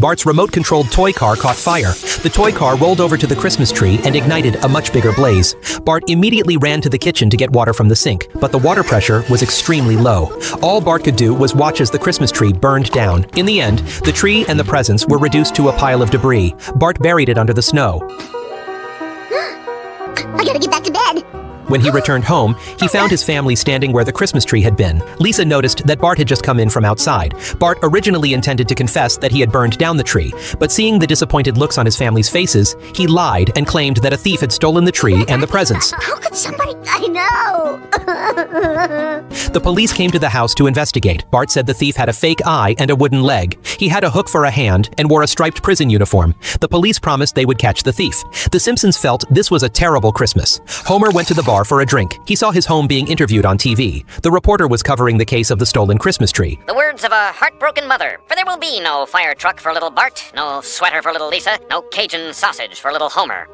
Bart's remote-controlled toy car caught fire. The toy car rolled over to the Christmas tree and ignited a much bigger blaze. Bart immediately ran to the kitchen to get water from the sink, but the water pressure was extremely low. All Bart could do was watch as the Christmas tree burned down. In the end, the tree and the presents were reduced to a pile of debris. Bart buried it under the snow. I gotta get back to bed. When he returned home, he found his family standing where the Christmas tree had been. Lisa noticed that Bart had just come in from outside. Bart originally intended to confess that he had burned down the tree, but seeing the disappointed looks on his family's faces, he lied and claimed that a thief had stolen the tree and the presents. How could somebody... I know! The police came to the house to investigate. Bart said the thief had a fake eye and a wooden leg. He had a hook for a hand and wore a striped prison uniform. The police promised they would catch the thief. The Simpsons felt this was a terrible Christmas. Homer went to the bar for a drink. He saw his home being interviewed on TV. The reporter was covering the case of the stolen Christmas tree. The words of a heartbroken mother. For there will be no fire truck for little Bart, no sweater for little Lisa, no Cajun sausage for little Homer.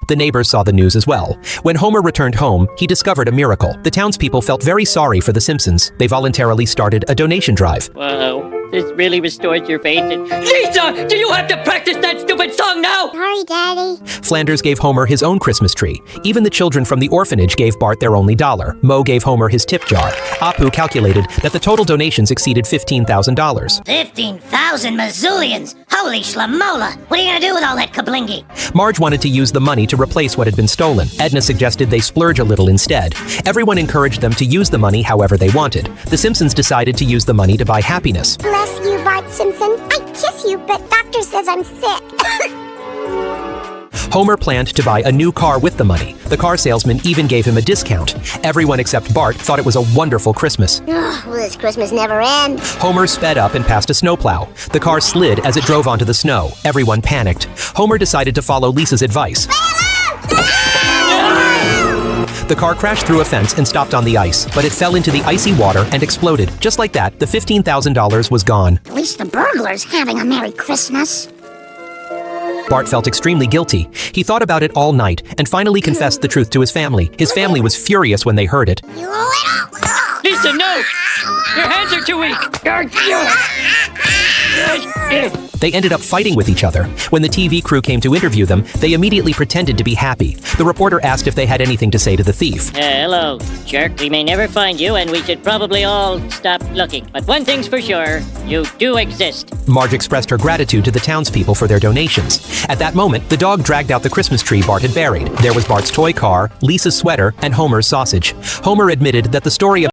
The neighbors saw the news as well. When Homer returned home, he discovered a miracle. The townspeople felt very sorry for the Simpsons. They voluntarily started a donation drive. Wow, this really restores your faith in... Lisa, do you have to practice that stupid song now? Sorry, Daddy. Flanders gave Homer his own Christmas tree. Even the children from the orphanage gave Bart their only dollar. Mo gave Homer his tip jar. Apu calculated that the total donations exceeded $15,000. 15,000 mazillions! Holy schlamola! What are you gonna do with all that kablingy? Marge wanted to use the money to replace what had been stolen. Edna suggested they splurge a little instead. Everyone encouraged them to use the money however they wanted. The Simpsons decided to use the money to buy happiness. Bless you, Bart Simpson. I kiss you, but doctor says I'm sick. Homer planned to buy a new car with the money. The car salesman even gave him a discount. Everyone except Bart thought it was a wonderful Christmas. Will this Christmas never end? Homer sped up and passed a snowplow. The car slid as it drove onto the snow. Everyone panicked. Homer decided to follow Lisa's advice. The car crashed through a fence and stopped on the ice, but it fell into the icy water and exploded. Just like that, the $15,000 was gone. At least the burglar's having a Merry Christmas. Bart felt extremely guilty. He thought about it all night and finally confessed the truth to his family. His family was furious when they heard it. You little... Lisa, no! Your hands are too weak! They ended up fighting with each other. When the TV crew came to interview them, they immediately pretended to be happy. The reporter asked if they had anything to say to the thief. Hello, jerk. We may never find you, and we should probably all stop looking. But one thing's for sure, you do exist. Marge expressed her gratitude to the townspeople for their donations. At that moment, the dog dragged out the Christmas tree Bart had buried. There was Bart's toy car, Lisa's sweater, and Homer's sausage. Homer admitted that the story of